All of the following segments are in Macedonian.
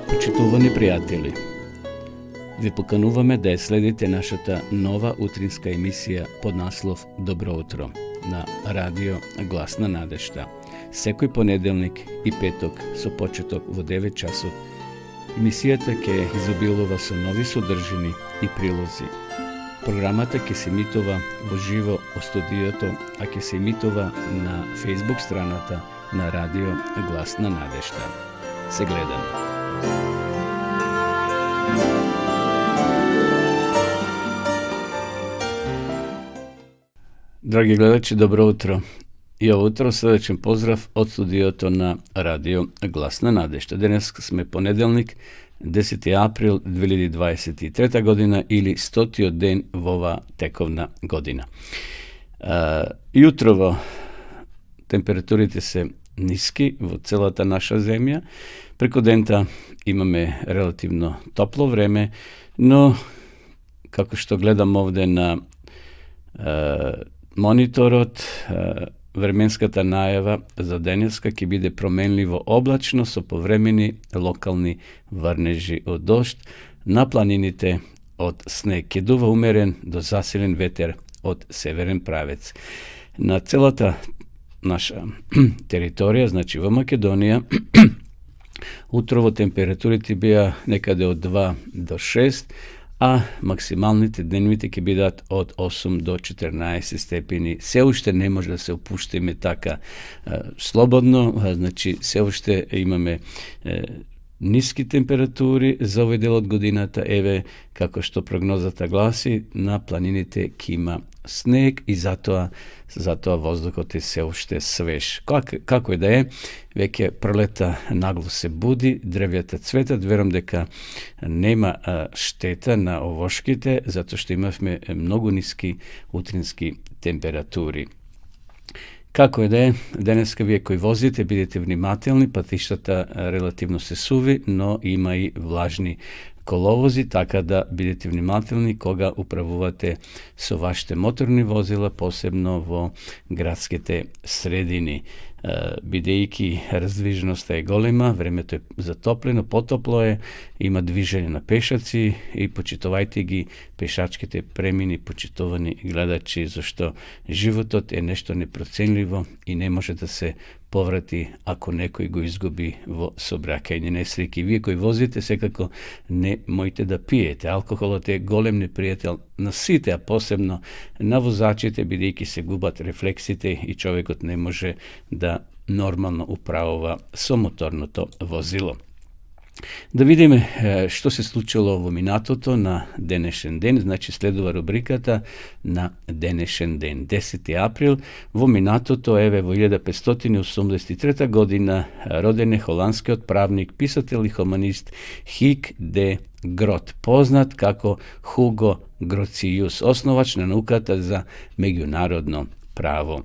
Почитувани пријатели, ви покануваме да ја следите нашата нова утринска емисија под наслов Добро утро на радио Глас на надежта. Секој понеделник и петок со почеток во 9 часот. Емисијата ќе изобилува со нови содржини и прилози. Програмата ќе се емитува во живо од студиото, а ќе се емитува на Facebook страната на радио Глас на надежта. Се гледаме. Драги гледачи, добро утро. И ово утро следечен поздрав од студиото на радио Глас на надежта. Денес сме понеделник, 10. април 2023 година или 100-тиот ден во оваа тековна година. Јутрово температурите се ниски во целата наша земја. Преку дента имаме релативно топло време, но како што гледам овде на мониторот, временската најава за денеска ќе биде променливо облачно со повремени локални врнежи од дожд, на планините од снег. Ќе дува умерен до засилен ветер од северен правец. На целата наша територија, значи во Македонија, утрово температурите беа некаде од 2 до 6, а максималните денивите ќе бидат од 8 до 14 степени. Се уште не може да се опуштиме така слободно, значи се уште имаме ниски температури за овој дел од годината. Еве, како што прогнозата гласи, на планините ќе има снег и затоа воздухот е се уште свеж. Како и да е, веќе пролета нагло се буди, дрвјата цветат, верам дека нема штета на овошките, затоа што имавме многу ниски утрински температури. Како и да е, денеска вие кои возите, бидете внимателни, патиштата релативно се суви, но има и влажни коловози, така да бидете внимателни кога управувате со вашите моторни возила, посебно во градските средини. Бидејќи раздвижноста е голема, времето е затоплено, потопло е, има движење на пешаци и почитувајте ги пешачките премини, почитувани гледачи, зашто животот е нешто непроценливо и не може да се поврати ако некој го изгуби во сообраќајни несреќи. Вие кои возите, секако не моите да пиете. Алкохолот е голем непријател на сите, а посебно на возачите, бидејќи се губат рефлексите и човекот не може да нормално управува со моторното возило. Да видиме што се случило во минатото на денешен ден, значи следува рубриката на денешен ден. 10. април, во минатото, еве во 1583 година, роден е холандскиот правник, писател и хуманист Хик де Грот, познат како Хуго Гроцијус, основач на науката за меѓународно право.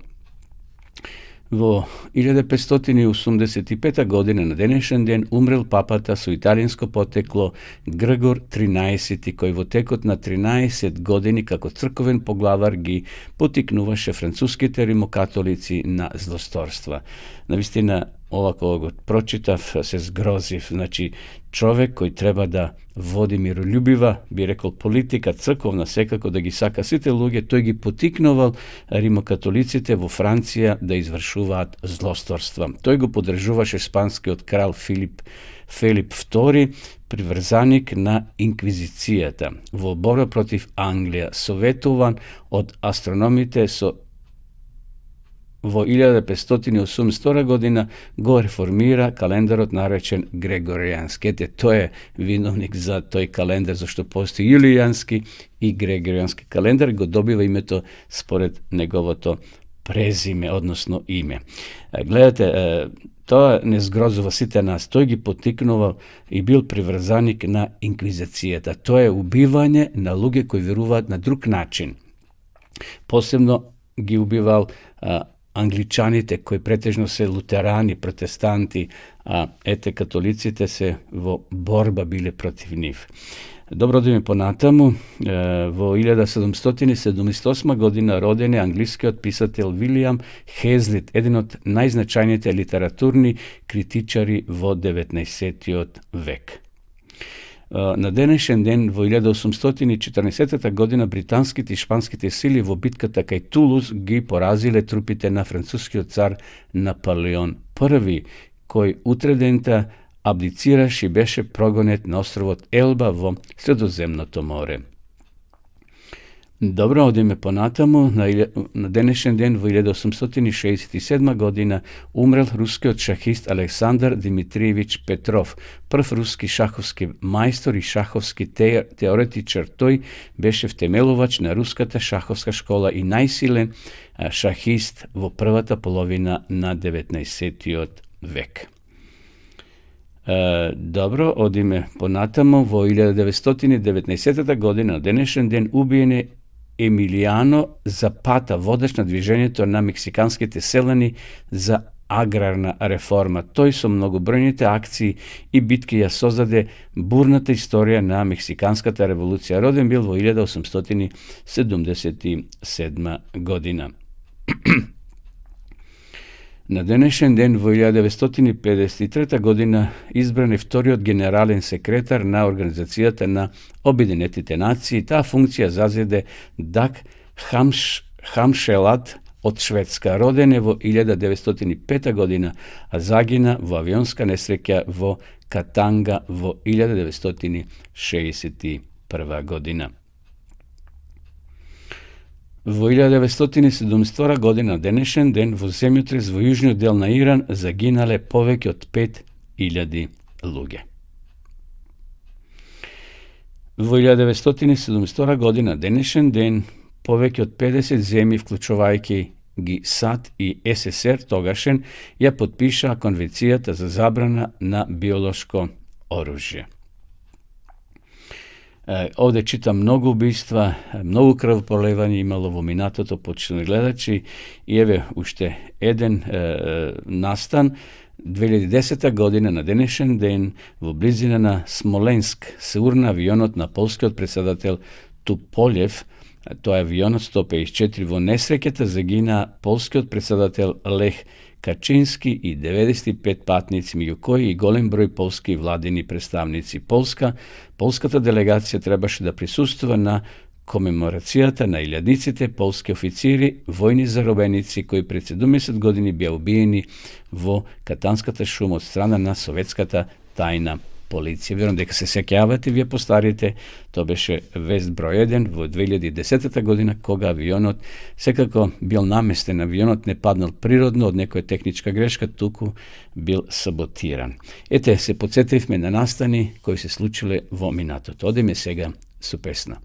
Во 1585 година на денешен ден умрел папата со италијанско потекло Грегор 13, кој во текот на 13 години како црковен поглавар ги потикнуваше француските римокатолици на злосторства. Навистина, ова кога го прочитав, се згрозив. Значи, човек кој треба да води мирољубива, би рекол, политика црковна, секако да ги сака сите луѓе, тој ги потикнувал римокатолиците во Франција да извршуваат злосторства. Тој го поддржуваше шпанскиот крал Филип II, приврзаник на инквизицијата, во борба против Англија, советуван од астрономите во 1582 година го реформира календарот наречен Грегоријански. Ете, тој е виновник за тој календар, зашто постои Јулијански и Грегоријански календар, го добива името според неговото презиме, односно име. Гледате, тоа не згрозува сите нас. Тој ги потикнувал и бил приврзаник на инквизицијата. Тоа е убивање на луѓе кои веруваат на друг начин. Посебно ги убивал англичаните, кои претежно се лутерани, протестанти, а католиците се во борба биле против нив. Добро да ми понатаму, во 1778 година роден е англискиот писател Вилијам Хезлит, еден од најзначајните литературни критичари во 19. век. На денешен ден во 1814 година британските и шпанските сили во битката кај Тулуз ги поразиле трупите на францускиот цар Наполеон I, кој утредента абдицираш и беше прогонет на островот Елба во Средоземното море. Добро, одиме понатаму. На денешен ден во 1867 година умрел рускиот шахист Александар Димитриевич Петров, прв руски шаховски мајстор и шаховски теоретичар. Тој беше втемелувач на руската шаховска школа и најсилен шахист во првата половина на 19. век. Добро, одиме понатаму. Во 1919 година на денешен ден убиен е Емилијано Запата, водач на движењето на мексиканските селани за аграрна реформа. Тој со многобројните акции и битки ја создаде бурната историја на мексиканската револуција. Роден бил во 1877 година. На денешен ден во 1953 година избран е вториот генерален секретар на Организацијата на Обединетите нации. Таа функција зазеде Даг Хамшелат од Шведска. Роден е во 1905 година, а загина во авионска несреќа во Катанга во 1961 година. Во 1972 година денешен ден во земјотрес во јужниот дел на Иран загинале повеќе од 5000 луѓе. Во 1972 година денешен ден повеќе од 50 земји, вклучувајќи ги САД и СССР тогашен, ја потпишаа Конвенцијата за забрана на биолошко оружје. Овде читам многу убиства, многу крвопролевање имало во минатото, почитувани гледачи, и еве уште еден настан. 2010 година на денешен ден во близина на Смоленск се урна авионот на полскиот председател Туполев. Тоа е авионот 154. Во несреќата загина полскиот председател Лех Качински и 95 патници, меѓу кои и голем број полски владини представници. Полската делегација требаше да присуствува на комеморацијата на илјадниците полски официри, војни заробеници, кои пред 70 години беа убиени во Катанската шума од страна на советската тајна полиција. Верувам дека се сеќавате вие постарите, тоа беше вест број 1 во 2010 година, кога авионот секако бил наместен. Авионот не паднал природно од некоја техничка грешка, туку бил саботиран. Ете, се подсетивме на настани кои се случиле во минатото. Одиме сега со песна.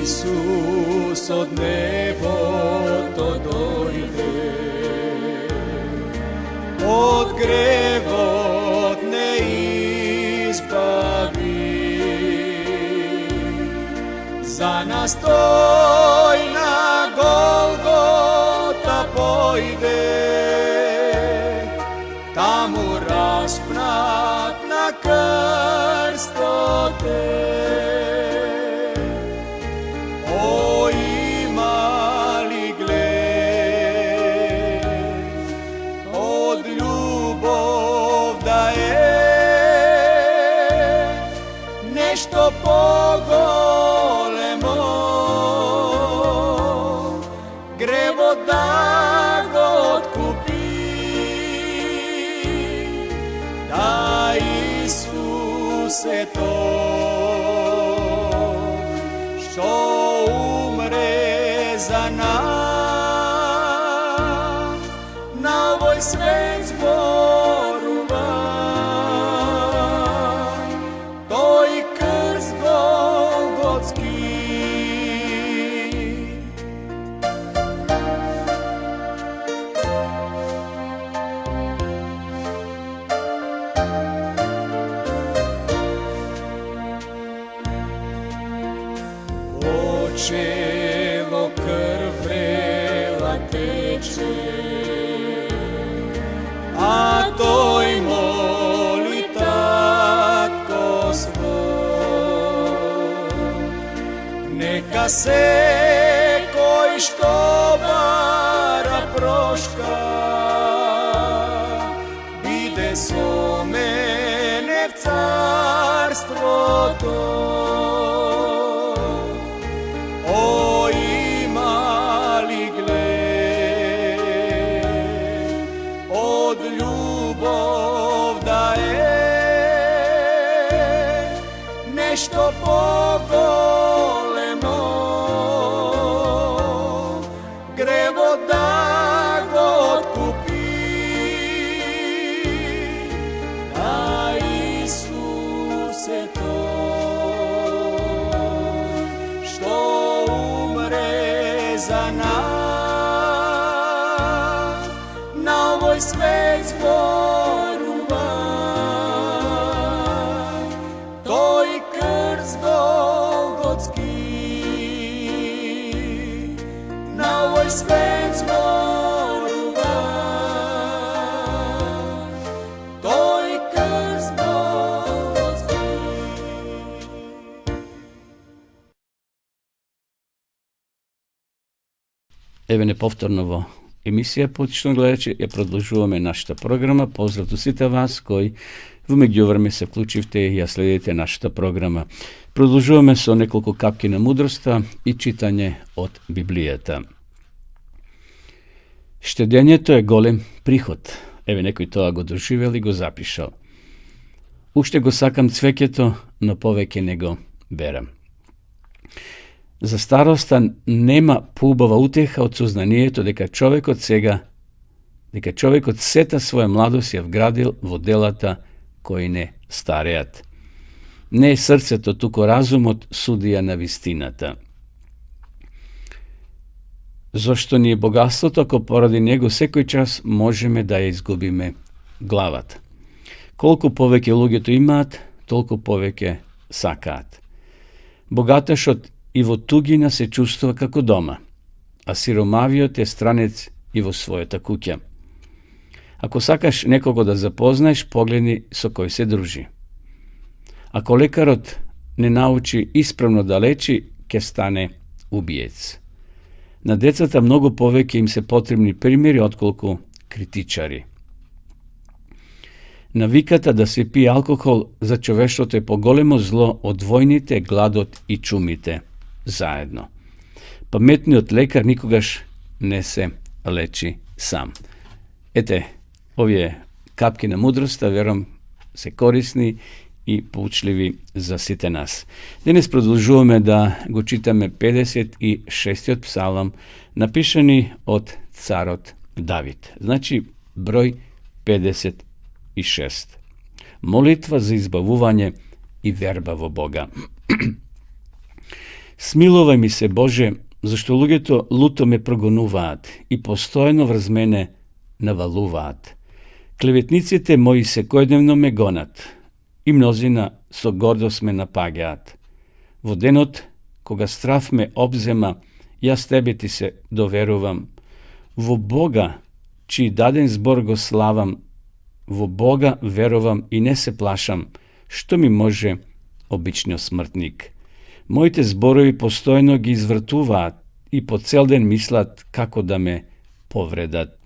Исус од небото дојде, од гревот не избави, за нас тој на Голгота појде, таму распнат на крстот е. Нешто поголемо, гревот да го откупи, да Исус е тој, што умре за нас, на овој свет зборува. Очело крв sekoj što vara proška, bide slomene v carstvo to. O imali gled, od ljubov da je nešto pogolemo, grevo da go otkupi, a Isuse to, što umre za nas, na ovoj svet zboruva, to i krst Golgotski, na ovoj svet zboruva, to i krst Golgotski. Еве неповторново емисија потично гледачи ја продолжуваме нашата програма. Поздрав до сите вас кои во меѓувреме се вклучивте и ја следите нашата програма. Продолжуваме со неколку капки на мудроста и читање од Библијата. Штедењето е голем приход. Еве некој тоа го доживел и го запишал. Уште го сакам цвеќето, но повеќе не го берам. За староста нема поубава утеха од сознанието дека човекот сета своја младост ја вградил во делата кои не стареат. Не е срцето, туку разумот судија на вистината. Зошто ни е богатството, ако поради него секој час можеме да ја изгубиме главата. Колку повеќе луѓето имаат, толку повеќе сакаат. Богаташот и во тугина се чувствува како дома, а сиромавиот е странец и во својата куќа. Ако сакаш некого да запознаеш, погледни со кој се дружи. Ако лекарот не научи исправно да лечи, ќе стане убиец. На децата многу повеќе им се потребни примери отколку критичари. Навиката да се пие алкохол за човештвото е поголемо зло од војните, гладот и чумите заедно. Паметниот лекар никогаш не се лечи сам. Ете, овие капки на мудроста, верам, се корисни и поучливи за сите нас. Денес продолжуваме да го читаме 56-тиот псалам, напишани од царот Давид. Значи, број 56. Молитва за избавување и верба во Бога. Смилувај ми се, Боже, зашто луѓето луто ме прогонуваат и постојано врз мене навалуваат. Клеветниците мои секојдневно ме гонат и мнозина со гордост ме напаѓаат. Во денот, кога страв ме обзема, јас тебе ти се доверувам. Во Бога, чиј даден збор го славам, во Бога верувам и не се плашам, што ми може обичниот смртник. Моите зборови постојно ги извртуваат и по цел ден мислат како да ме повредат.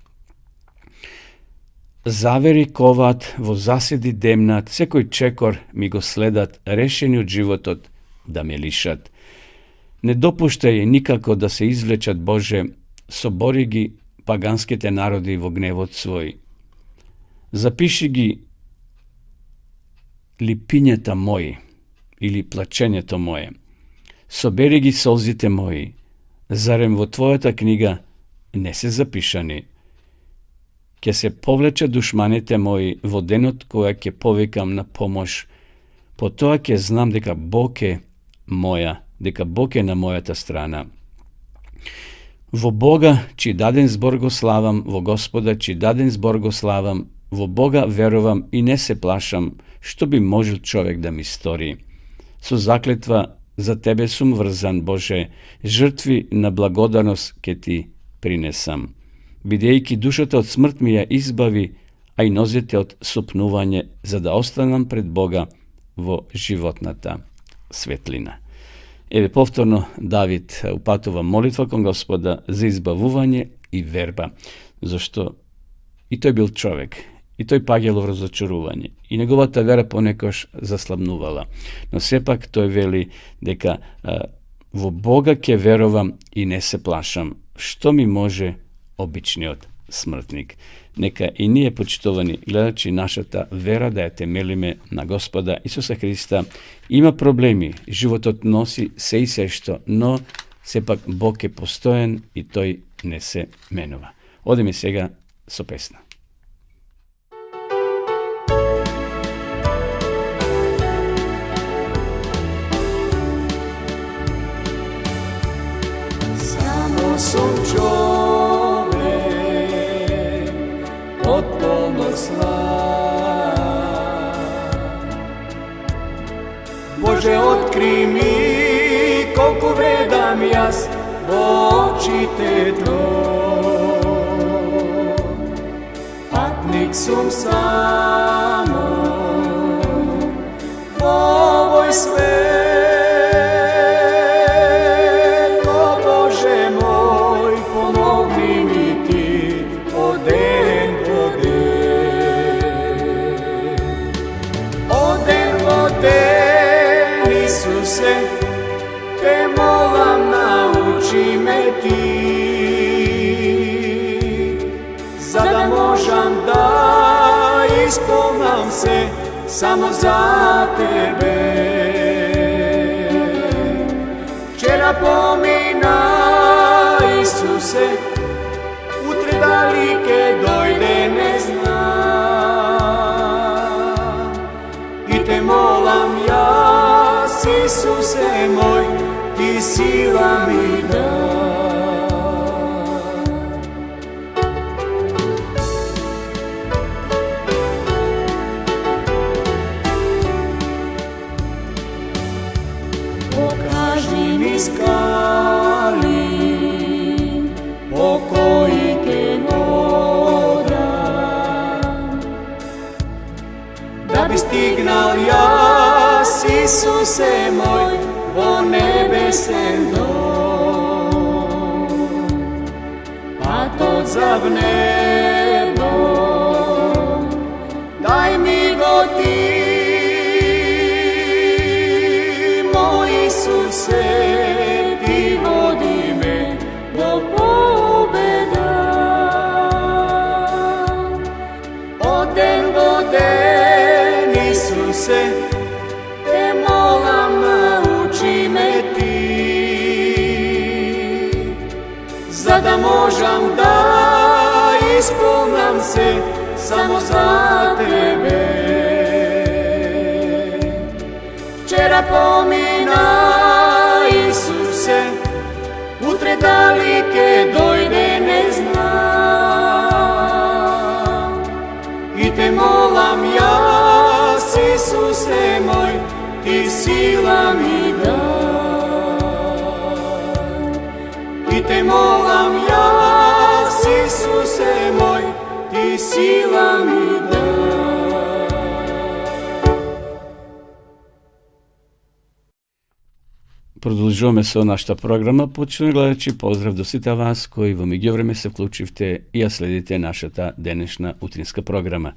Завери коваат, во заседи демнат, секој чекор ми го следат, решени од животот да ме лишат. Не допуштај никако да се извлечат, Боже, собори ги паганските народи во гневот свој. Запиши ги липињата мои или плачењето мое. Собери ги солзите мои. Зарем во Твојата книга не се запишани? Ке се повлечат душманите мои во денот кога ќе повикам на помош. Потоа ќе знам дека Бог е моја, дека Бог е на мојата страна. Во Бога, чиј даден збор го славам, во Господа, чиј даден збор го славам, во Бога верувам и не се плашам, што би можел човек да ми стори. Со заклетва за Тебе сум врзан, Боже, жртви на благодарност ке Ти принесам. Бидејќи душата од смрт ми ја избави, а и нозете од сопнување, за да останам пред Бога во животната светлина. Еве повторно Давид упатува молитва кон Господа за избавување и верба, зашто и тој бил човек, и тој паѓал во разочарување, и неговата вера понекогаш заслабнувала. Но сепак тој вели дека во Бога ќе верувам и не се плашам. Што ми може обичниот смртник? Нека и ние, почитувани гледачи, нашата вера да ја темелиме на Господа Исуса Христа. Има проблеми, животот носи се и сешто, но сепак Бог е постоен и тој не се менува. Одеме сега со песна. Само сум човек од полног сна. Боже, откри ми колку вредам јас во очите Твој. Патник сум само во овој свет. О Боже мој, помогни ми Ти од ден во ден. Од ден во ден, Исусе, те молам, научи ме Ти, за да можам да исполнам се само за Тебе. Вчера помина, Исусе, утре дали ке дојде не знам. И те молам јас, Исусе мој, Ти сила ми дај. Покажи ми скали, по кои ке одам, да би стигнал јас, Исусе мој, во небесен дом. Патот за в небо, дај ми го Ти, мој Исусе, Ти води ме до победа. Од ден во ден, Исусе, те молам, научи ме Ти, за да можам да исполнам се само за Тебе. Вчера помина, Исусе, утре дали ке дојде не знам. И те молам јас, Исусе мој, Ти сила ми дај. И те молам јас, Исусе мој, Ти сила ми дај. Продолжуваме со нашата програма. Почитувани гледачи, поздрав до сите вас кои во меѓувреме се вклучивте и ја следите нашата денешна утринска програма.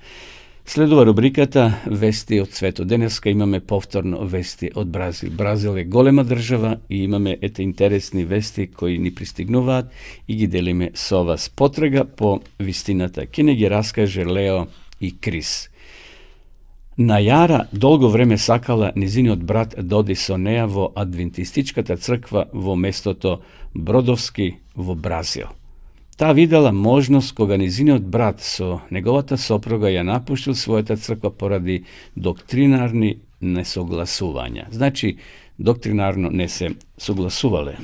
Следува рубриката Вести од светот. Денеска имаме повторно вести од Бразил. Бразил е голема држава и имаме интересни вести кои ни пристигнуваат и ги делиме со вас. Потрага по вистината. Ке не ги раскаже Лео и Крис. Најара долго време сакала низиниот брат да оди со неа во адвентистичката црква во местото Бродовски во Бразил. Таа видела можност кога низиниот брат со неговата сопруга ја напуштил својата црква поради доктринарни несогласувања. Значи, доктринарно не се согласувале.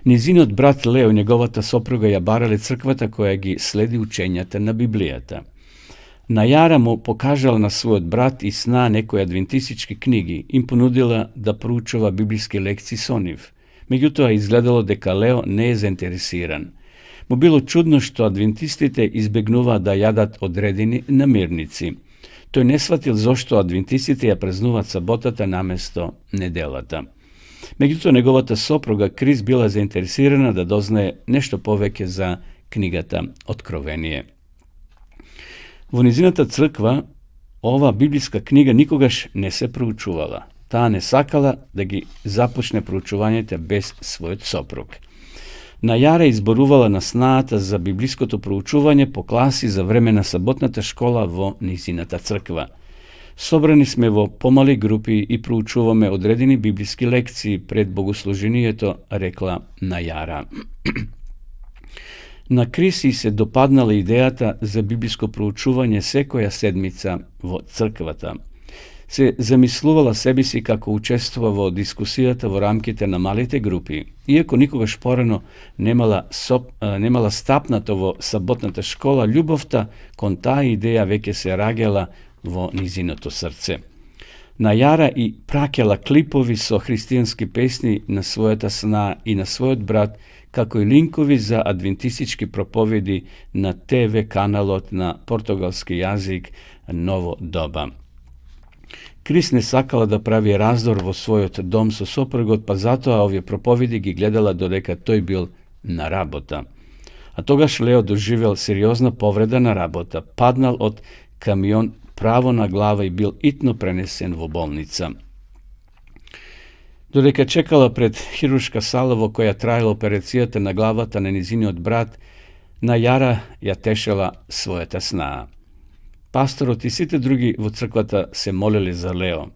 Низиниот брат Лео и неговата сопруга ја барале црквата која ги следи учењата на Библијата. Најара му покажала на својот брат и сна некои адвентистички книги, им понудила да проучува библиски лекции со нив. Меѓутоа изгледало дека Лео не е заинтересиран. Му било чудно што адвентистите избегнуваат да јадат одредени намирници. Тој не сватил зошто адвентистите ја празнуваат саботата наместо неделата. Меѓутоа, неговата сопруга Крис била заинтересирана да дознае нешто повеќе за книгата Откровение. Во низината црква, ова библиска книга никогаш не се проучувала. Таа не сакала да ги започне проучувањето без својот сопруг. Најара изборувала на снаата за библиското проучување по класи за време на саботната школа во низината црква. Собрани сме во помали групи и проучуваме одредени библиски лекции пред богослужението, рекла Најара. На Криси се допаднала идејата за библиско проучување секоја седмица во црквата. Се замислувала себе си како учествува во дискусијата во рамките на малите групи, иако никогаш порано немала стапнато во саботната школа, љубовта кон таа идеја веќе се раѓала во низиното срце. Најара и праќала клипови со христијански песни на својата сна и на својот брат, како и линкови за адвентистички проповеди на ТВ каналот на португалски јазик Ново доба. Крис не сакала да прави раздор во својот дом со сопругот, па затоа овие проповеди ги гледала додека тој бил на работа. А тогаш Лео доживел сериозна повреда на работа, паднал од камион право на глава и бил итно пренесен во болница. Додека чекала пред хируршка сала во која траела операцијата на главата на низиниот брат, Најара ја тешела својата снаа. Пасторот и сите други во црквата се молели за Лео.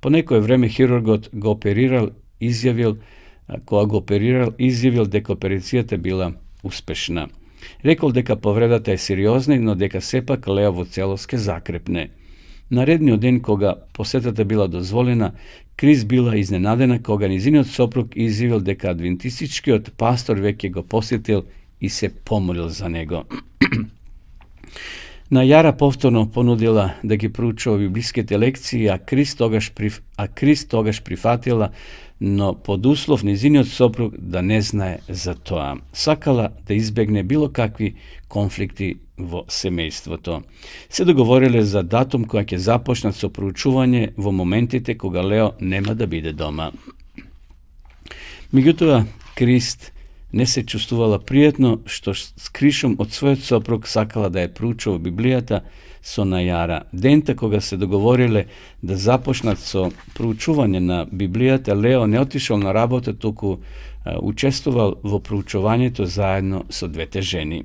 По некое време хирургот го оперирал, изјавил дека операцијата била успешна. Рекол дека повредата е сериозна, но дека сепак Лео во целост ке закрепне. Наредниот ден, кога посетата била дозволена, Крис била изненадена кога низиниот сопруг изјавил дека адвентистичкиот пастор веќе го посетил и се помолил за него. Најара повторно понудила да ги проучува библиските лекции, а Крис тогаш прифатила, но под услов низиниот сопруг да не знае за тоа. Сакала да избегне било какви конфликти во семејството. Се договориле за датум која ќе започнат со проучување во моментите кога Лео нема да биде дома. Меѓутоа, Крис не се чувствувала пријатно што скришом од својот сопруг сакала да ја проучува Библијата со Најара. Дента кога се договориле да започнат со проучување на Библијата, Лео не отишол на работа, туку учествувал во проучувањето заедно со двете жени.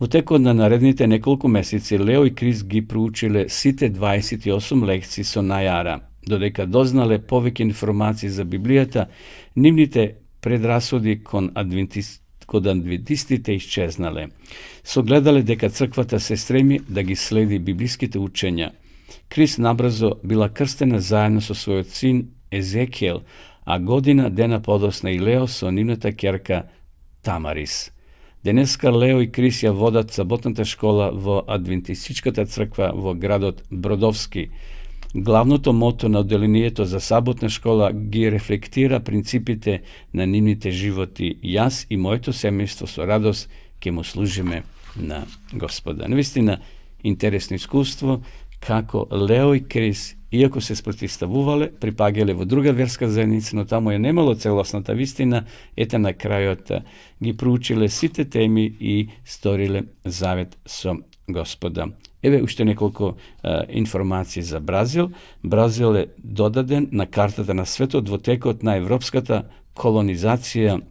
Во текот на наредните неколку месеци Лео и Крис ги проучиле сите 28 лекции со Најара. Додека дознале повеќе информации за Библијата, нивните предрасуди кон адвентистите исчезнале. Согледале дека црквата се стреми да ги следи библиските учења. Крис набрзо била крстена заедно со својот син Езекиел, а година дена подосна и Лео со нивната ќерка Тамарис. Денеска Лео и Крис ја водат саботната школа во адвентистичката црква во градот Бродовски. Главното мото на одделението за саботна школа ги рефлектира принципите на нивните животи. Јас и моето семејство со радост ќе му служиме на Господа. Навистина интересно искуство како Лео и Крис, иако се спротивставувале, припаѓале во друга верска заедница, но таму ја немало целосната вистина, ете на крајот ги проучиле сите теми и сториле завет со Господа. Еве уште неколку информации за Бразил. Бразил е додаден на картата на светот во текот на европската колонизација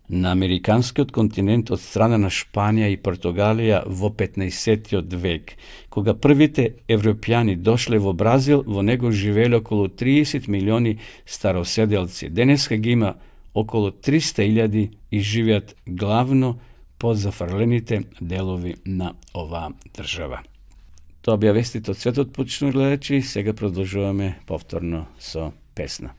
на американскиот континент од страна на Шпанија и Португалија во 15-тиот век. Кога првите европјани дошле во Бразил, во него живееле околу 30 милиони староседелци. Денеска ги има околу 300.000 и живеат главно под зафрлените делови на оваа држава. Тоа беа вестите од светот, почитувани гледачи. Сега продолжуваме повторно со песна.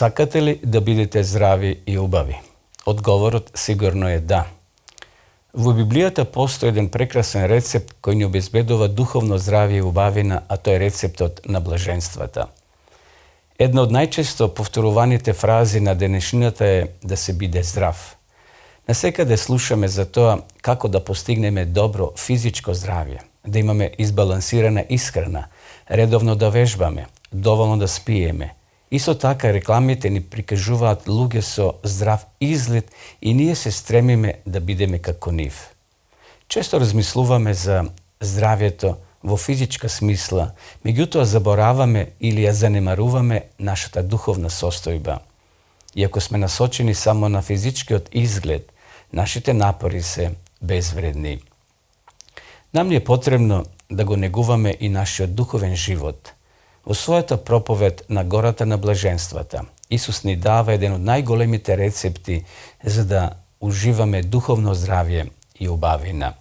Сакате ли да бидете здрави и убави? Одговорот сигурно е да. Во Библијата постои еден прекрасен рецепт кој ни обезбедува духовно здравје и убавина, а тој е рецептот на блаженствата. Една од најчесто повторуваните фрази на денешнината е да се биде здрав. Насекаде слушаме за тоа како да постигнеме добро физичко здравје, да имаме избалансирана исхрана, редовно да вежбаме, доволно да спиеме. Исто така рекламите ни прикажуваат луѓе со здрав изглед и ние се стремиме да бидеме како нив. Често размислуваме за здравјето во физичка смисла, меѓутоа забораваме или ја занемаруваме нашата духовна состојба. Иако сме насочени само на физичкиот изглед, нашите напори се безвредни. Нам ни е потребно да го негуваме и нашиот духовен живот. Во својата проповед на гората на блаженствата, Исус ни дава еден од најголемите рецепти за да уживаме духовно здравје и убавина.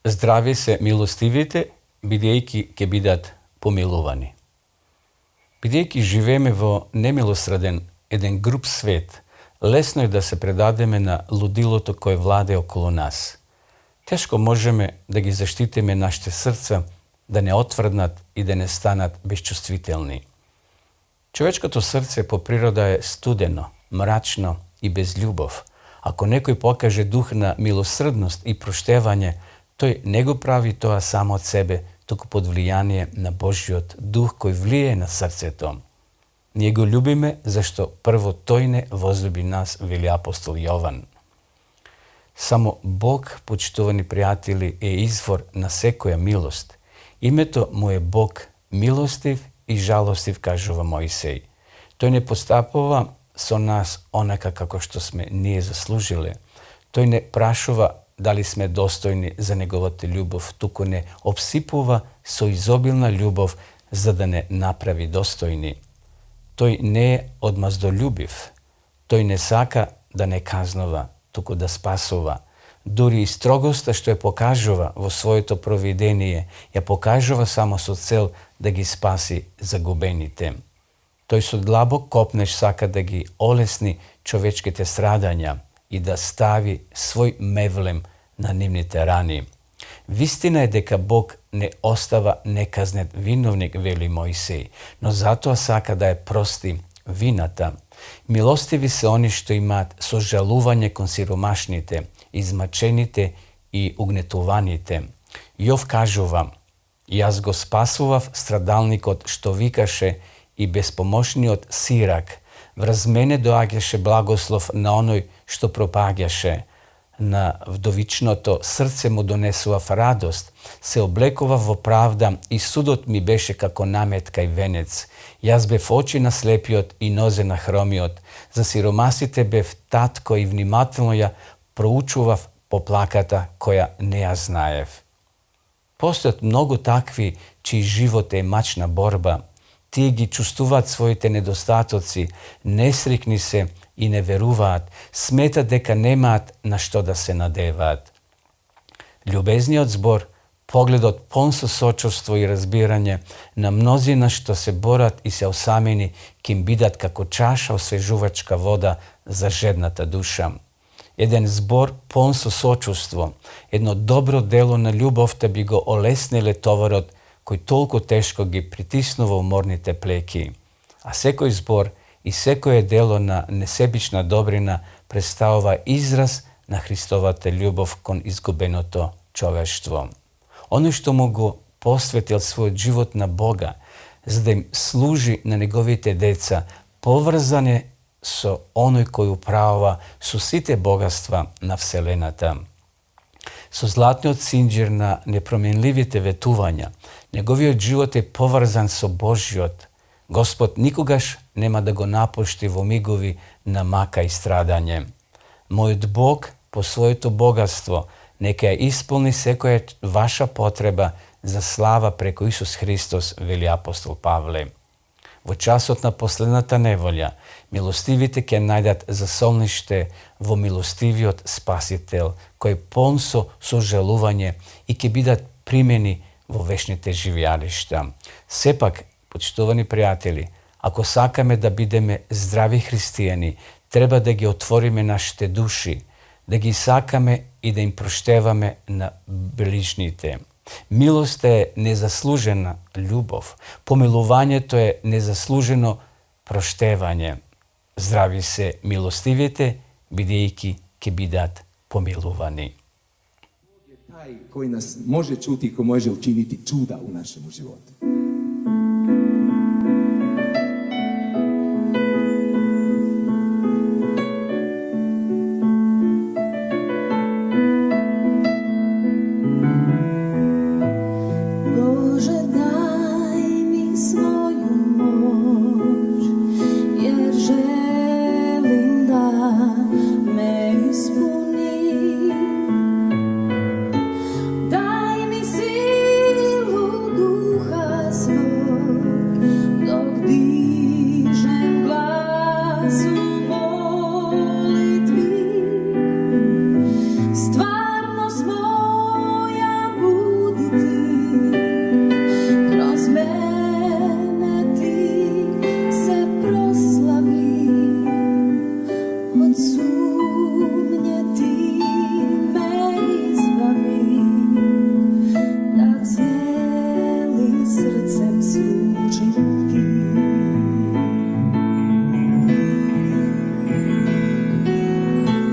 Здрави се милостивите, бидејќи ќе бидат помилувани. Бидејќи живееме во немилосреден еден груб свет, лесно е да се предадеме на лудилото кој владе околу нас. Тешко можеме да ги заштитиме нашите срца, да не отврднат и да не станат безчувствителни. Човечкото срце по природа е студено, мрачно и без љубов. Ако некој покаже дух на милосрдност и проштевање, тој не го прави тоа само од себе, туку под влијание на Божиот дух кој влие на срцето. Ние го љубиме зашто прво тој не возлюби нас, вели апостол Јован. Само Бог, почитувани пријатели, е извор на секоја милост. Името му е Бог милостив и жалостив, кажува Мојсей. Тој не постапува со нас онака како што сме ние заслужиле. Тој не прашува дали сме достојни за неговата љубов, туку не обсипува со изобилна љубов за да не направи достојни. Тој не е одмаздолюбив. Тој не сака да не казнува, туку да спасува. Дури и строгоста што ја покажува во своето провидение, ја покажува само со цел да ги спаси загубените. Тој со длабок копнеш сака да ги олесни човечките страдања и да стави свој мевлем на нивните рани. Вистина е дека Бог не остава неказнет виновник, вели Мојсей, но затоа сака да ја прости вината. Милостиви се они што имаат сожалување кон сиромашните, измачените и угнетуваните. Јов кажува: Јас го спасував страдалникот што викаше и безпомошниот сирак. Врз мене доаѓаше благослов на оној што пропаѓаше. На вдовичното срце му донесував радост, се облекував во правда и судот ми беше како наметка и венец. Јас бев очи на слепиот и нозе на хромиот. За сиромасите бев татко и внимателно ја проучував поплаката која не ја знаев. Постојат многу такви чиј живот е мачна борба. Тие ги чувствуваат своите недостатоци, несрикни се и не веруваат, сметат дека немаат на што да се надеваат. Љубезниот збор, погледот пон со сочувство и разбирање на мнозина што се борат и се осамени, ќе им бидат како чаша освежувачка вода за жедната душа. Еден збор пон со сочувство, едно добро дело на љубовта би го олесниле товарот кој толку тешко ги притиснува уморните плеки. А секој збор и секое дело на несебична добрина представува израз на Христовата љубов кон изгубеното човештво. Оној што му го посветил својот живот на Бога, за да им служи на неговите деца, поврзан е со оној кој управува со сите богатства на Вселената. Со златниот синџир на непроменливите ветувања, неговиот живот е поврзан со Божиот. Господ никогаш нема да го напушти во мигови на мака и страдање. Мојот Бог по своето богатство нека ја исполни секоја ваша потреба за слава преку Исус Христос, вели апостол Павле. Во часот на последната неволја, милостивите ќе најдат засолниште во милостивиот Спасител, кој полн со сожалување и ќе бидат примени во вечните живеалишта. Сепак, почитувани пријатели, Ako sakame da bideme zdravi hrišćani, treba da gi otvorime našte duši, da gi sakame i da im proštevame na bližnjite. Milost je nezaslužena ljubov. Pomilovanje to je nezasluženo proštevanje. Zdravi se milostivite, bidejki ke bidat pomilovani. Taj koji nas može čuti i koji može učiniti čuda u našem životu. Bože, daj mi svoju moć, jer želim da me ispuni. Daj mi silu duha svog, dok dižem glas u molitvi. Stvarnost moja budi ti, kroz mene ti se proslavi, od sumnje ti me izbavi, da cijelim srcem služim ti.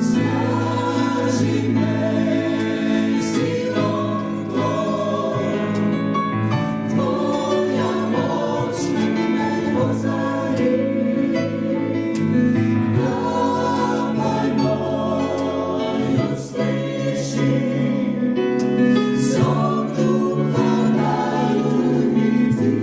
Snaži me silom tvojom, tvoja moć nek me ozari. Kapaj moju stiši, svog duha daruj mi ti.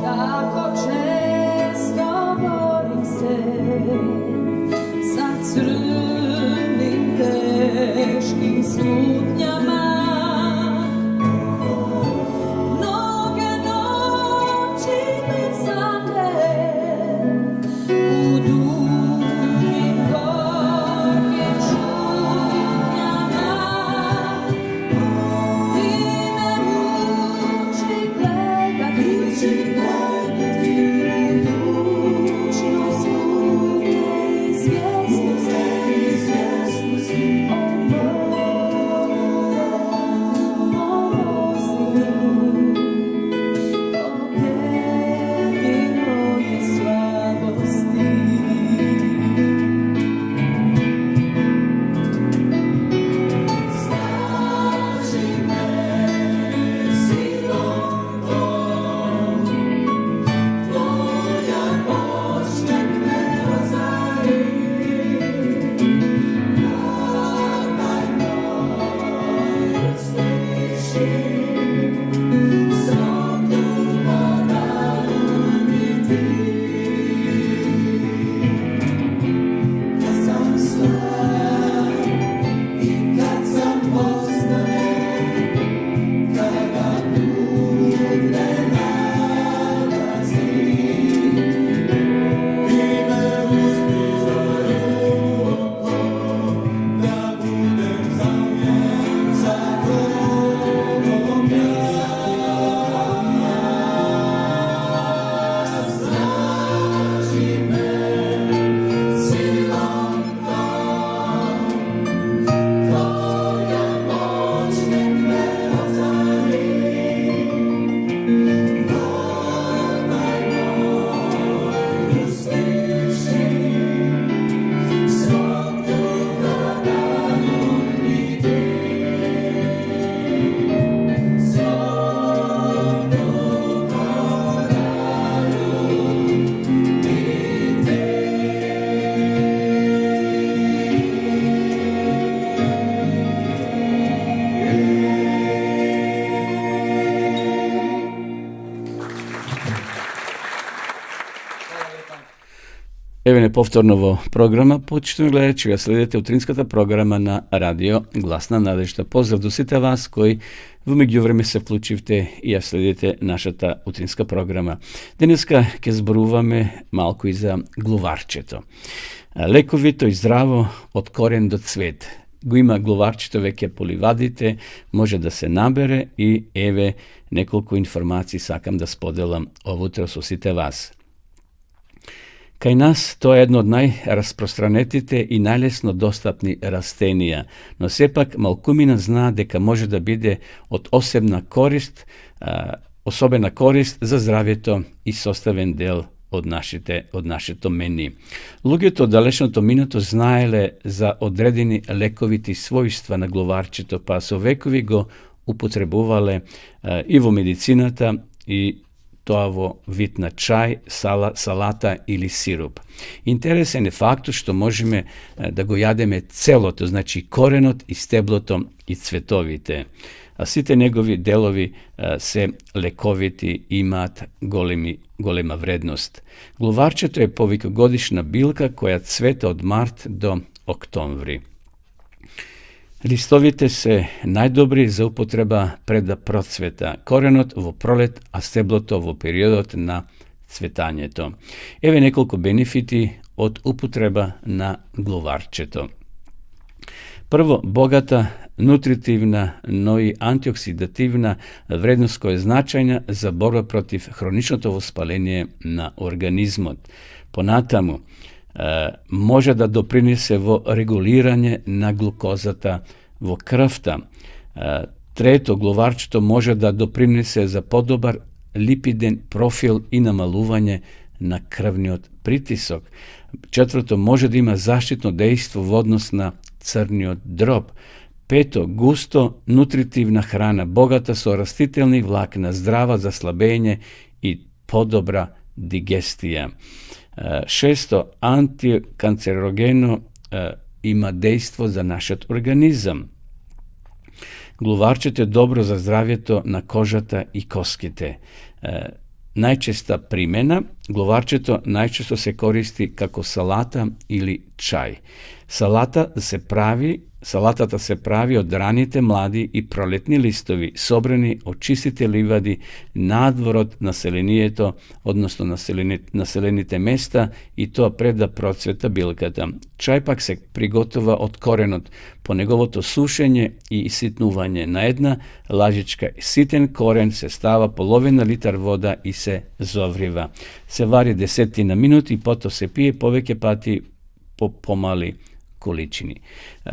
Kako često borim se sa crnim teškim slutnjama. Mnoge noći mi sane u dugim gorkim šutnjama. Ti me uči gledati, tučno smutnje i svjesnosti. O Bože, pomozi mi, pobjedi moje slabosti. Snaži me silom tvojom, tvoja moć nek me ozari. Kapaj moju stiši, svog duha daruj mi ti. Kad sam slab i kad sam postanem, kada put ne nalazim, ti me uzdizaj duboko, da budem zamljen za tobom. Еве неповторново програма, почитувани гледачи, ја следите утринската програма на радио Гласна надежда. Поздрав до сите вас кои во меѓувреме се вклучивте и ја следите нашата утринска програма. Денеска ќе зборуваме малку и за глуварчето. Лековито и здраво од корен до цвет. Го има глуварчето веќе по ливадите, може да се набере и еве неколку информации сакам да споделам овутро со сите вас. Кај нас тоа е едно од најраспространетите и најлесно достапни растенија, но сепак малкумина знаат дека може да биде од особена корист за здравјето и составен дел од нашето мени. Луѓето од далечното минато знаеле за одредени лековити својства на глуварчето, па со векови го употребувале и во медицината и тоа во вид на чај, салата или сируп. Интересен е фактот што можеме да го јадеме целото, значи коренот и стеблото и цветовите. А сите негови делови се лековити и имаат голема вредност. Глуварчето е повикогодишна билка која цвета од март до октомври. Листовите се најдобри за употреба пред да процвета, коренот во пролет, а стеблото во периодот на цветањето. Еве неколку бенефити од употреба на глуварчето. Прво, богата нутритивна, но и антиоксидативна вредност која е значајна за борба против хроничното воспаление на организмот. Понатаму, може да допринесе во регулирање на глукозата во крвта. Трето, глуварчето може да допринесе за подобар липиден профил и намалување на крвниот притисок. Четврто, може да има заштитно дејство во однос на црниот дроб. Пето, густо нутритивна храна, богата со растителни влакна, здрава за слабење и подобра дигестија. Шесто, антиканцерогено има дејство за нашиот организам. Глуварчето е добро за здравјето на кожата и коските. Најчеста примена, глуварчето најчесто се користи како салата или чај. Салатата се прави од раните млади и пролетни листови, собрани од чистите ливади надвор од населението, односно населените места, и тоа пред да процвета билката. Чај пак се приготова од коренот, по неговото сушење и иситнување. На една лажичка ситен корен се става половина литар вода и се зоврива. Се вари 10 минути и потоа се пие повеќе пати по помали количини.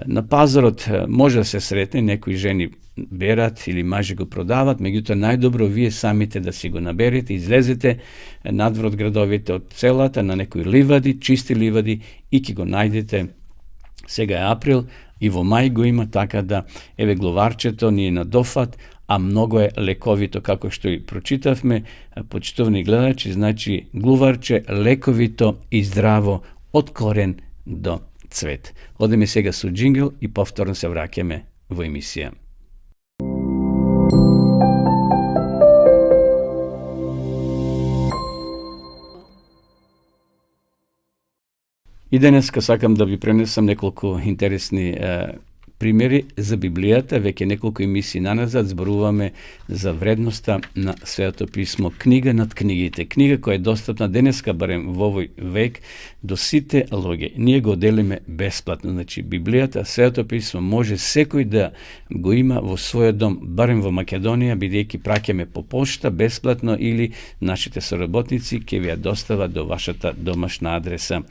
На пазарот може да се сретне, некои жени берат или мажи го продават, меѓутоа најдобро вие самите да си го наберете, излезете надвор од градовите, од селата, на некои ливади, чисти ливади, и ќе го најдете. Сега е април и во мај го има, така да еве глуварчето ни е на дофат, а многу е лековито, како што и прочитавме, почитувани гледачи, значи глуварче лековито и здраво од корен до цвет. Одеме сега со джингл и повторно се враќаме во емисија. И денеска сакам да ви пренесам неколку интересни примери за Библијата. Веќе неколку емисии наназад зборуваме за вредноста на Светото писмо, книга над книгите. Книга која е достапна денеска, барем во овој век, до сите луѓе. Ние го делиме бесплатно. Значи, Библијата, Светото писмо, може секој да го има во својот дом, барем во Македонија, бидејќи праќаме по пошта бесплатно, или нашите соработници ќе ви ја достават до вашата домашна адреса.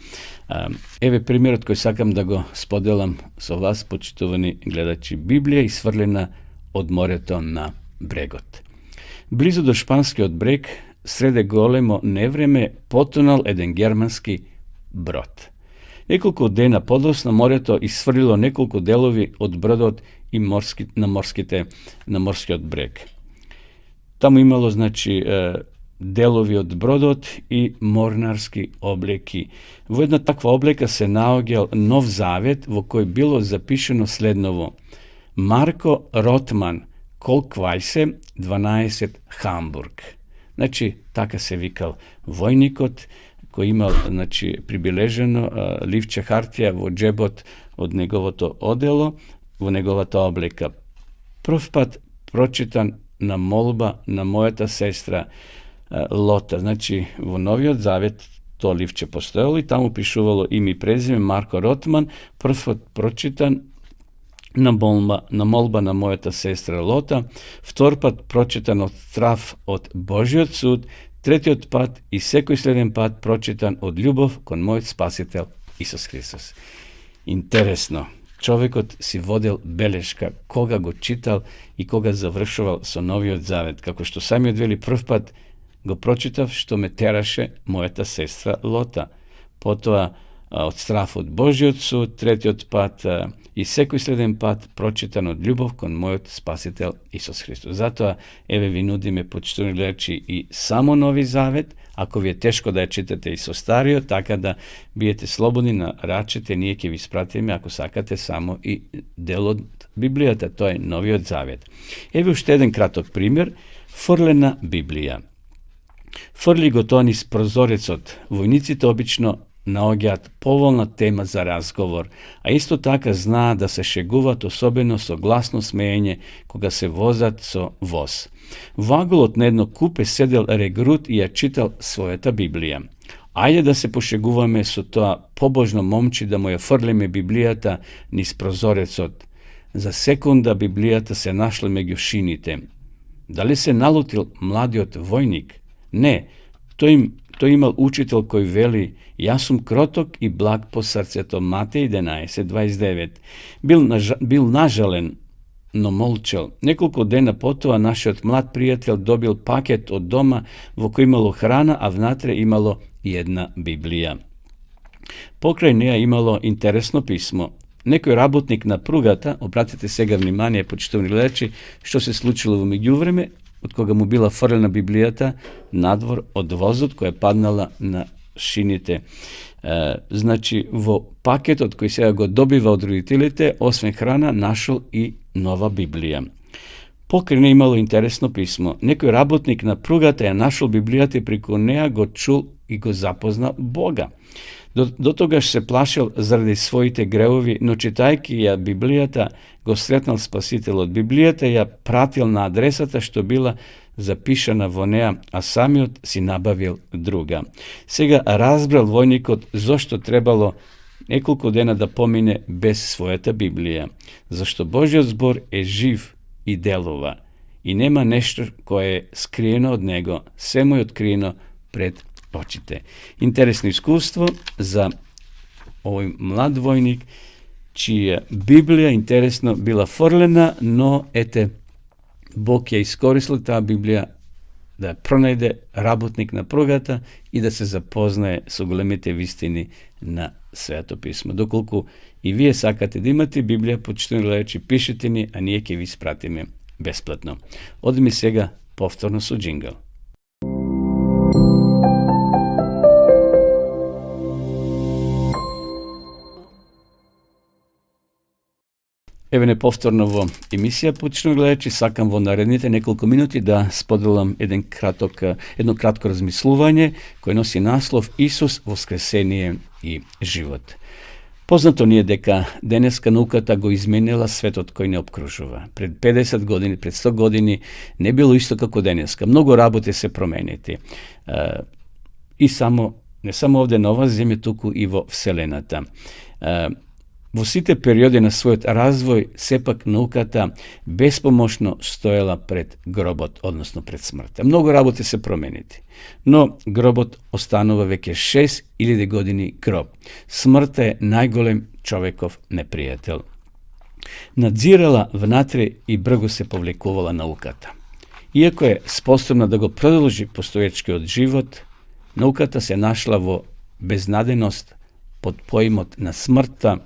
Еве примерот кој сакам да го споделам со вас, почитувани гледачи. Библија исфрлена од морето на брегот. Близу до шпанскиот брег, среде големо невреме, потонал еден германски брод. Неколку дена подоцна морето исфрлило неколку делови од бродот и на морскиот брег. Таму имало, значи, делови од бродот и морнарски облеки. Во една таква облека се наоѓал Нов Завет, во кој било запишено следново: Марко Ротман, Колквајсе, 12 Хамбург. Значи, така се викал војникот koji ima pribileženo livče hartija vo džebot od njegovoto odelo, vo njegovata oblika. Prv pat pročitan na molba na mojata sestra Lota. Znači, vo Novi Zavet to livče postojalo i tamo pišuvalo ime i prezime Marko Rotman, prv pat pročitan na molba na mojata sestra Lota, vtor pat pročitan od straf od Božji sud, tretji pat i sekoj sljedeći pat pročitan od ljubav kon moj spasitelj Isus Hristos. Interesno, čovjekot si vodil beleška koga go čital i koga završoval so Novi Zavet, kako što sami odveli prv pat go pročitav što me teraše mojata sestra Lota. Potova od straf od Božji sud, tretji pat i sekoj sljedeći pat pročitan od ljubav kon moj spasitelj Isus Hristos. Zato evo vi nudime početni gledači i samo Novi Zavet, ako vi je teško da je čitate i so stario, tako da bijete slobodni na račete, nijeke vi spratite ako sakate samo i del od Biblijata, to je Novi Zavet. Evo još jedan kratok primjer, forlena Biblija. Forli gotoni s prozorec od vojnici to obično naogjat povolna tema za razgovor, a isto taka zna da se šeguvat osobeno so glasno smejenje koga se vozat so voz. Vagolot na jedno kupe sedel regrut i ja čital svojata Biblija. Ajde da se pošeguvame so to pobožno momči da moja forleme Biblijata niz prozorec od. Za sekunda Biblijata se našle među šinite. Da li se nalutil mladi od vojnik? Ne, to imal učitelj koji veli, ja sam krotok i blag po srce, to Matej 11:29. Bil nažalen, no molčel. Nekoliko dena potova naš od mlad prijatelj dobil paket od doma vo koji imalo hrana, a vnatre imalo jedna Biblija. Pokraj neja imalo interesno pismo. Nekoj rabotnik na prugata, obratite sega vнимание, početovni gledači, što se slučilo u međuvreme, od koga mu bila forlena Biblijata nadvor od vozot koja je padnala na šinite. Znači, vo paket od koji se ga dobiva od roditelite, osven hrana, našel i nova Biblija. Pokrene imalo interesno pismo. Nekoj rabotnik na prugata je našel Biblijate, priko neja go čul i go zapozna Boga. Do toga se plašil zaradi svojite grevovi, no čitajki ja Biblijata go sretnal spasitelj od Biblijata ja pratil na adresata što bila zapišana voneja, a samiot si nabavil druga. Sega razbral vojnikot zašto trebalo nekoliko dena da pomine bez svojata Biblija. Zašto Božji zbor je živ i delova i nema nešto koje je skrijeno od njega, sve mu je otkrijeno pred očite. Interesno iskustvo za ovaj mlad vojnik, čija Biblija interesno bila forlena, no Bog je iskoristio ta Biblija da pronajde rabotnik na prugata i da se zapoznaje s golemite vistini na Sveto pismo. Dokoliko i vi sakate da imate Biblija, početno gledajući, pišite mi, a nijeke vi sprati me besplatno. Od mi sega povtorno su džingal. Evo nepovtornovo emisija početno gledajući, sakam vo narednite nekoliko minuti da spodelam jedno kratko razmisluvanje koje nosi naslov Isus, voskresenije i život. Poznato nije deka deneska naukata go izmenila svet od koji ne obkružuva. Pred 50 godini, pred 100 godini ne bilo isto kako deneska. Mnogo rabote se promeniti. Ne samo ovdje na ova zemlje, tuku i vo vselenata. Vo site periode na svoj razvoj sepak naukata bespomoćno stojala pred grobot, odnosno pred smrta. Mnogo rabote se promeniti. No, grobot ostanova vek je 6.000 godini grob. Smrta je najgolem čovekov neprijatelj. Nadzirala vnatre i brgo se povlikovala naukata. Iako je sposobna da go produži postoječki od život, naukata se našla vo beznadenost pod pojmot na smrta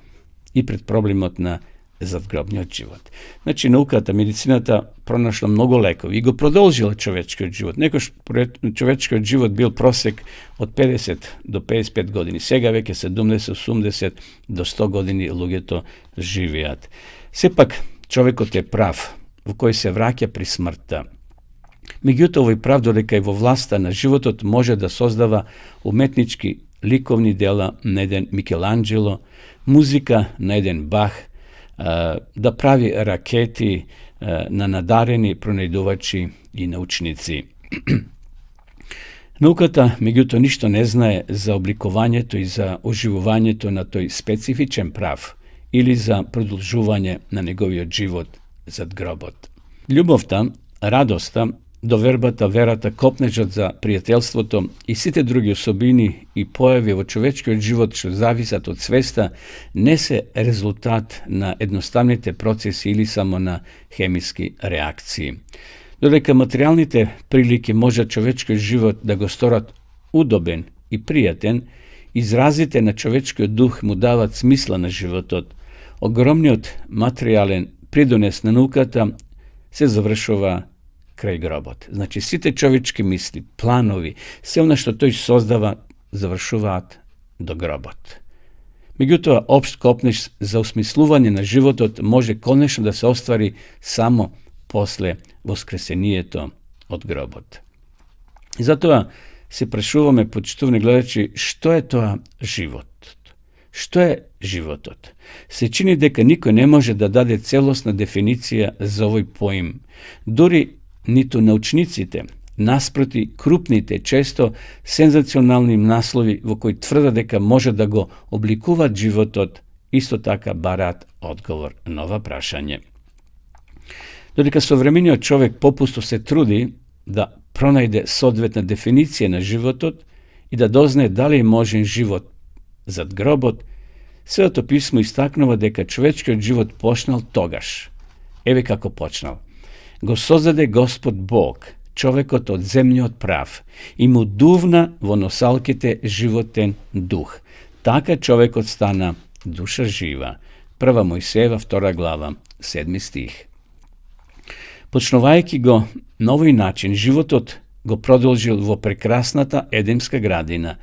i pred problemot na zadgrobnji život. Znači, naukata, medicinata pronašla mnogo lekovi i go produžila čovečki život. Nekož čovečki život bil prosek od 50 do 55 godini. Sega vek je 70, 80 do 100 godini luge to živijat. Sepak čovekot je prav, v koji se vraća pri smrta. Меѓутоа, овој правдо дека и во власта на животот може да создава уметнички ликовни дела на еден Микеланджело, музика на еден Бах, да прави ракети на надарени пронајдувачи и научници. Науката, меѓутоа, ништо не знае за обликувањето и за оживувањето на тој специфичен прав или за продолжување на неговиот живот зад гробот. Љубовта, радоста, довербата, верата, копнежот за пријателството и сите други особини и појави во човечкиот живот што зависат од свеста не се резултат на едноставните процеси или само на хемиски реакции. Додека материјалните прилики можат човечкиот живот да го сторат удобен и пријатен, изразите на човечкиот дух му дават смисла на животот. Огромниот материјален придонес на науката се завршува крај гробот. Значи, сите човечки мисли, планови, се она што тој создава, завршуваат до гробот. Меѓутоа, општ копнеж за осмислување на животот може конечно да се оствари само после воскресението од гробот. И затоа се прашуваме, почитувани гледачи, што е тоа живот? Што е животот? Се чини дека никој не може да даде целосна дефиниција за овој поим. Дури ниту научниците, наспроти крупните, често сензационални наслови во кои тврдат дека може да го обликуваат животот, исто така бараат одговор на ова прашање. Додека современиот човек попусто се труди да пронајде соодветна дефиниција на животот и да дознае дали е можен живот зад гробот, Светото писмо истакнува дека човечкиот живот почнал тогаш. Еве како почнал. Го создаде Господ Бог, човекот од земниот прав, и му дувна во носалките животен дух. Така човекот стана душа жива. 1 Мојсеева 2 глава, 7 стих. Почнувајќи го на овој начин, животот го продолжил во прекрасната Едемска градина,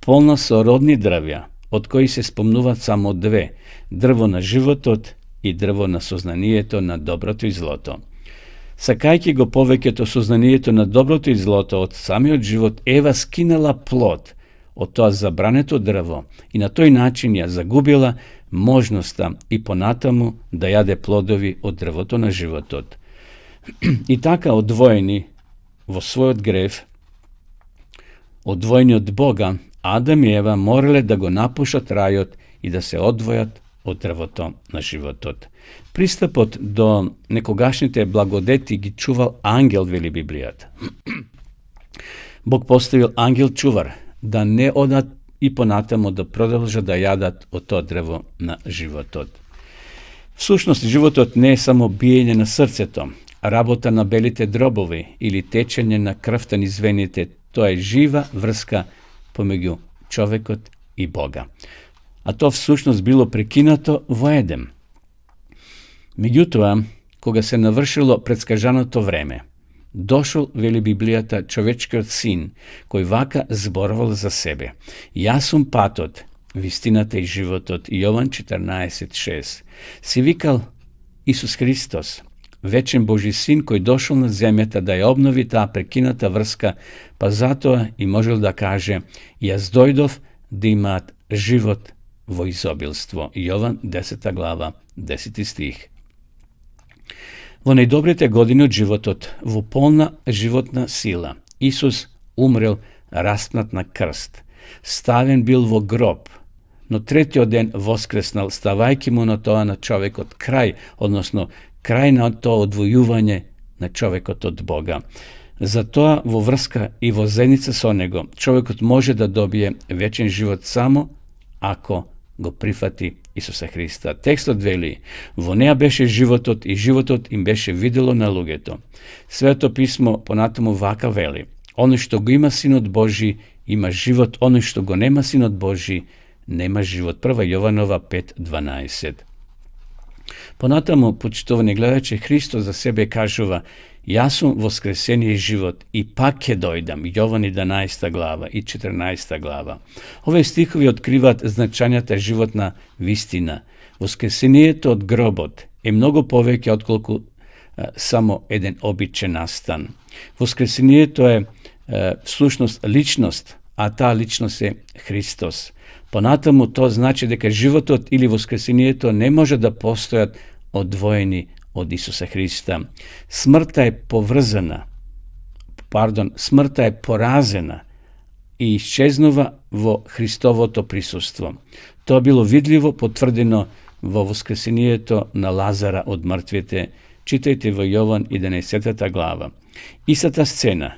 полна со родни дрвја, од кои се спомнуваат само две – дрво на животот и дрво на сознанието на доброто и злото. Сакајќи го повеќето сознанието на доброто и злото од самиот живот, Ева скинала плод од тоа забрането дрво и на тој начин ја загубила можноста и понатаму да јаде плодови од дрвото на животот. И така одвоени во својот грев, одвоени од Бога, Адам и Ева морале да го напушат рајот и да се одвојат од дрвото на животот. Пристапот до некогашните благодети ги чувал ангел, вели Библијата. Бог поставил ангел чувар да не одат и понатаму да продолжат да јадат од тоа дрво на животот. Всушност, животот не е само биење на срцето, работа на белите дробови или течење на крвта низ вените. Тоа е жива врска помеѓу човекот и Бога. А тоа всушност било прекинато во Едем. Меѓутоа, кога се навршило предскажаното време, дошол, вели Библијата, човечкиот син, кој вака зборувал за себе. Јас сум патот, вистината и животот. Јован 14:6. Си викал Исус Христос, вечен Божи син кој дошол на земјата да ја обнови таа прекината врска, па затоа и можел да каже: јас дојдов да имаат живот во изобилство. Јован 10 глава, 10 стих. Во најдобрите години од животот, во полна животна сила, Исус умрел распнат на крст. Ставен бил во гроб, но третиот ден воскреснал, ставајќи му на тоа на човекот крај, односно крај на тоа одвојување на човекот од Бога. Затоа во врска и во заедница со него, човекот може да добие вечен живот само ако го прифати Исуса Христа. Текстот вели: во неа беше животот и животот им беше видело на луѓето. Свето писмо понатаму вака вели: оној што го има Синот Божи има живот, оној што го нема Синот Божи нема живот. 1 Јованова 5:12. Понатаму, почитувани гледачи, Христос за себе кажува: јас сум воскресение и живот и пак ќе дојдам. Јован 11 глава и 14 глава. Овие стихови откриваат значањата животна вистина. Воскресението од гробот е многу повеќе отколку samo jedan običan nastan. Воскресението е всушност личност, а таа личност е Христос. Понатаму тоа значи дека животот или воскресението не може да постојат одвоени од Исуса Христа. Смртта е смртта е поразена и исчезнува во Христовото присуство. Тоа било видливо потврдено во воскресението на Лазара од мртвите. Читајте во Јован 11 глава. Истата сцена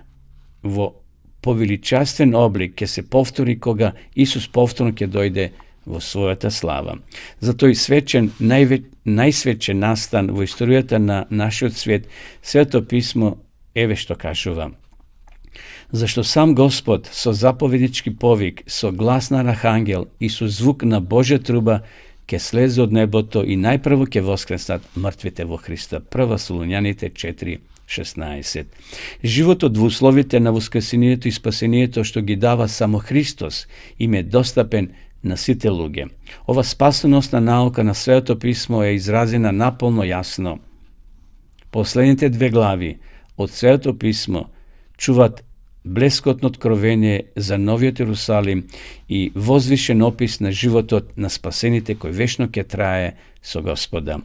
во повеличествен облик ќе се повтори кога Исус повторно ќе дојде во својата слава. За тој свечен, најсвечен настан во историјата на нашиот свет, Свето писмо еве што кажува. Зашто сам Господ со заповеднички повик, со глас на архангел и со звук на Божја труба ќе слезе од небото и најпрво ќе воскреснат мртвите во Христа. 1 Солуњаните 4:16. Животот во условите на воскресението и спасението што ги дава само Христос им е достапен на сите луѓе. Ова спасеносна наука на Светото писмо е изразена наполно јасно. Последните 2 глави од Светото писмо чуват блескотно откровение за новиот Ерусалим и возвишен опис на животот на спасените кој вечно ќе трае со Господа.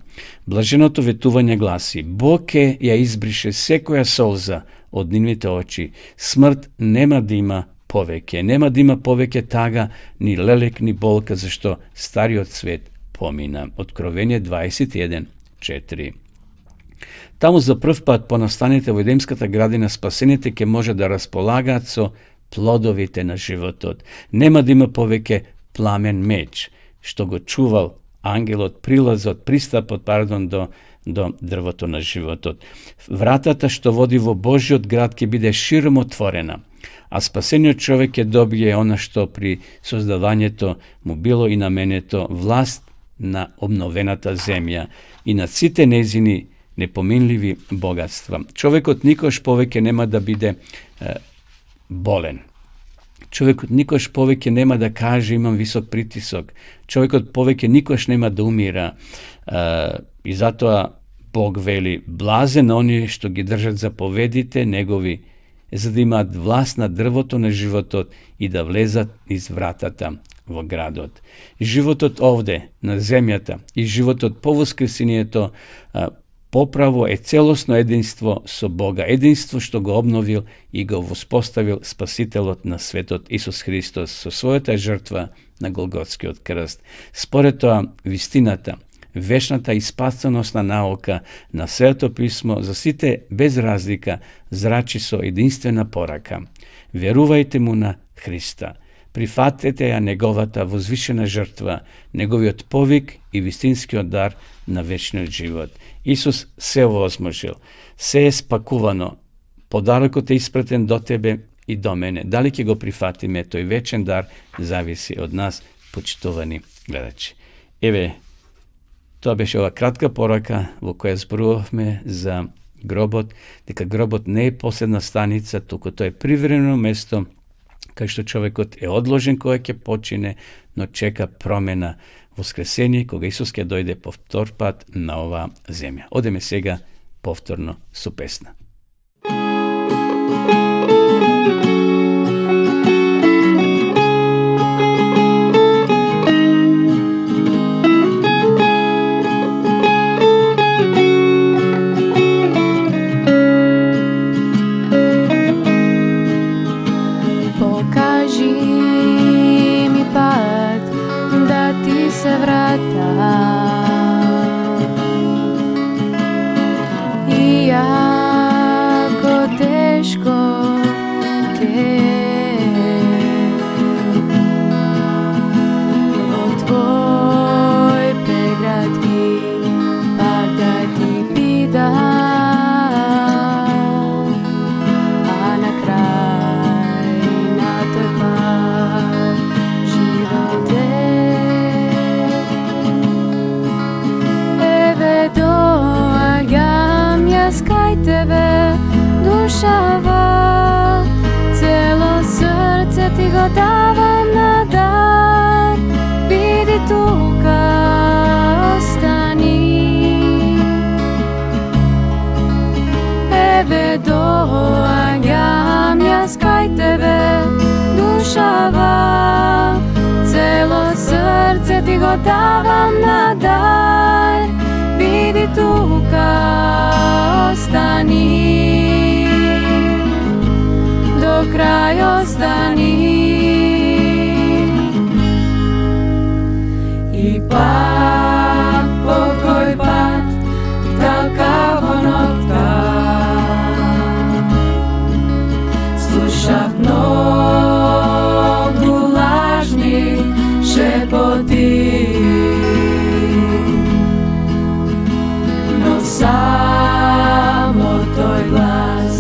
Блаженото ветување гласи: Бог ќе ја избрише секоја солза од нивните очи. Смрт нема да има повеќе. Нема да има повеќе тага, ни лелек, ни болка, зашто стариот свет помина. Откровение 21:4. Таму за прв пат по настаните во Едемската градина спасените ќе може да располагаат со плодовите на животот. Нема да има повеќе пламен меч, што го чувал ангелот пристапот до дрвото на животот. Вратата што води во Божјиот град ќе биде широм отворена, а спасениот човек ќе добие она што при создавањето му било и наменето: власт на обновената земја и на сите незини непоминливи богатства. Човекот никош повеќе нема да биде болен. Човекот никош повеќе нема да каже имам висок притисок. Човекот повеќе никош нема да умира. И затоа Бог вели: блазен оние што ги држат заповедите негови, за да имаат власт на дрвото на животот и да влезат из вратата во градот. Животот овде на земјата и животот по воскресението поправо е целосно единство со Бога, единство што го обновил и го воспоставил Спасителот на светот Исус Христос со својата жртва на Голготскиот крст. Според тоа, вистината, вечната и спасеносна наука на Светото писмо за сите без разлика зрачи со единствена порака: верувајте му на Христа. Прифатете ја неговата возвишена жртва, неговиот повик и вистинскиот дар на вечниот живот. Исус се овозможил, се е спакувано, подарокот е испратен до тебе и до мене. Дали ќе го прифатиме тој вечен дар, зависи од нас, почитувани гледачи. Еве, тоа беше ова кратка порака во која зборувавме за гробот, дека гробот не е последна станица, туку тоа е привремено место кај што човекот е одложен кога ќе почине, но чека промена, воскресение, кога Исус ќе дојде повтор пат на оваа земја. Одеме сега повторно со песна. Еве доаѓам јас кај тебе, душава, цело срце ти го давам на дар. Биди тука, остани, до крај остани. И пак по кој пат такаво ноќта слушав многу лажни шепоти, но само тој глас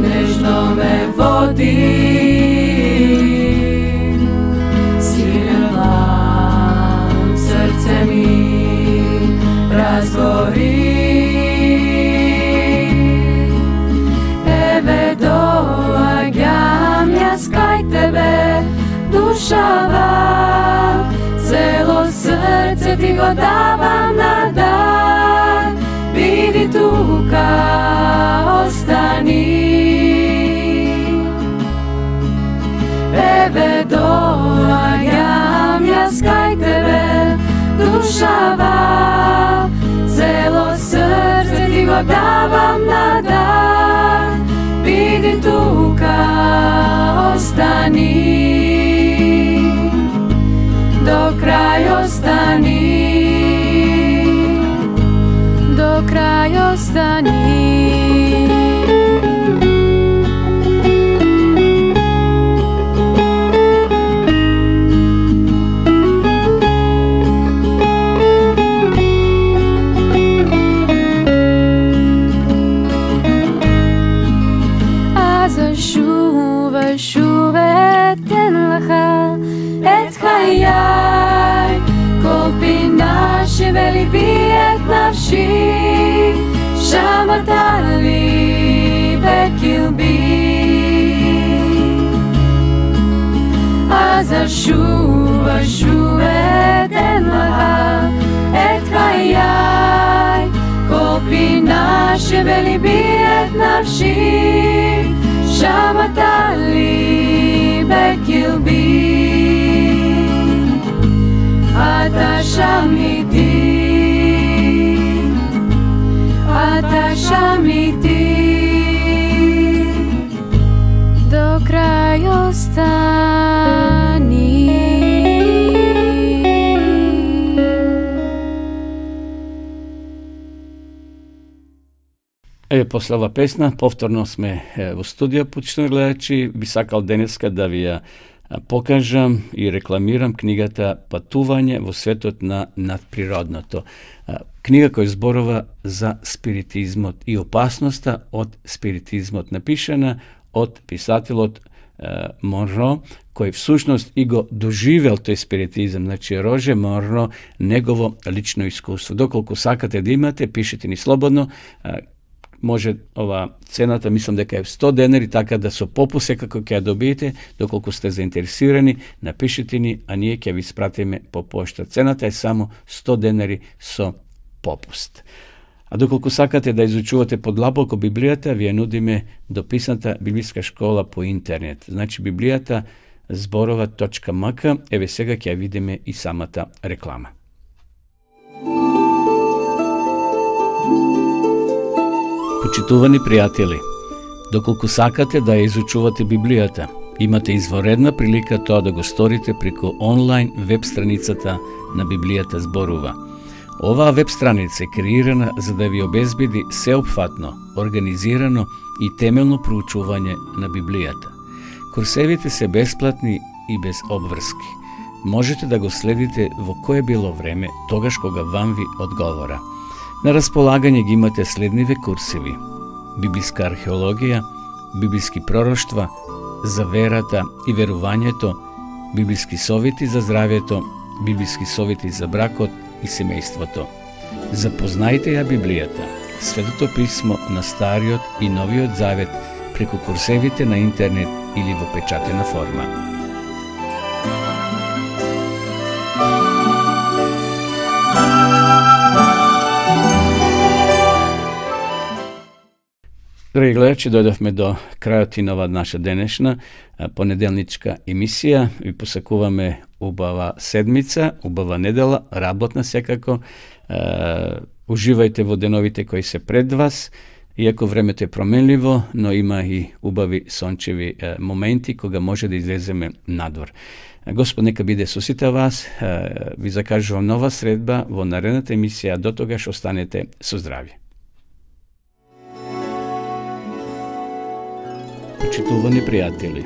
нежно ме води. Срце ми разгори. Еве доаѓам јас кај тебе, душава, цело срце ти го давам на дар. Биди тука, остани. Еве доаѓам јас кај тебе, душава, цело срце ти го давам на дар. Биди тука, остани, до крај остани, до крај остани. Шувeten lacha et chayai, kol pina shevelibi et nafshi, shamata li bekilbi. Az ashuva shuveten lacha et chayai, kol pina shevelibi et nafshi, shamata li bekilbi. אתה שם איתי, אתה שם איתי, do kraј ostani. После ова песна, повторно сме во студио, почитувани гледачи. Би сакал денеска да ви ја покажам и рекламирам книгата Патување во светот на надприродното. Книга која зборува за спиритизмот и опасноста од спиритизмот, напишана од писателот Монро, кој всушност и го доживел тој спиритизм, значи Роже Монро, негово лично искуство. Доколку сакате да имате, пишете ни слободно. Може ова цената, мислам дека е 100 денари, така да со попуст секако ќе ја добиете. Доколку сте заинтересирани, напишете ни, а ние ќе ви спратиме по пошта. Цената е само 100 денари со попуст. А доколку сакате да изучувате подлабоко Библијата, ви ја нудиме дописната библиска школа по интернет. Значи Библијата зборова.мк. Еве сега ќе ја видиме и самата реклама. Почитувани пријатели, доколку сакате да ја изучувате Библијата, имате изворедна прилика тоа да го сторите преку онлайн веб страницата на Библијата зборува. Оваа веб страница е креирана за да ви обезбеди сеопфатно, организирано и темелно проучување на Библијата. Курсевите се бесплатни и без обврски. Можете да го следите во кое било време, тогаш кога вам ви одговора. На располагање ги имате следниве курсеви: библиска археологија, библиски пророштва, за верата и верувањето, библиски совети за здравјето, библиски совети за бракот и семејството. Запознајте ја Библијата, Светото писмо на Стариот и Новиот Завет преку курсевите на интернет или во печатена форма. Дороги гледачи, дојдовме до крајот и на ова наша денешна понеделничка емисија. Ви посакуваме убава седмица, убава недела, работна секако. Уживајте во деновите кои се пред вас. Иако времето е променливо, но има и убави сончеви моменти кога може да излеземе надвор. Господ нека биде со сите вас. Ви закажувам нова средба во наредната емисија. До тогаш останете со здравје. Почитувани пријатели,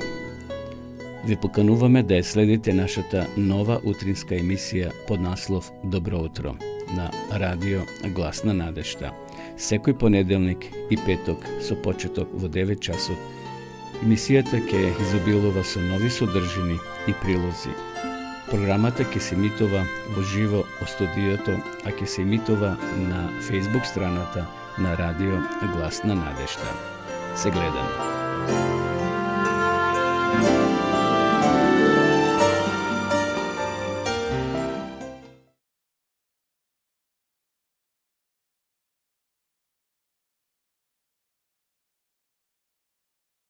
ви покануваме да ја следите нашата нова утринска емисија под наслов Добро утро на радио Глас на надежта. Секој понеделник и петок со почеток во 9 часот. Емисијата ќе изобилува со нови содржини и прилози. Програмата ќе се емитува во живо од студиото, а ќе се емитува на Facebook страната на радио Глас на надежта. Се гледаме.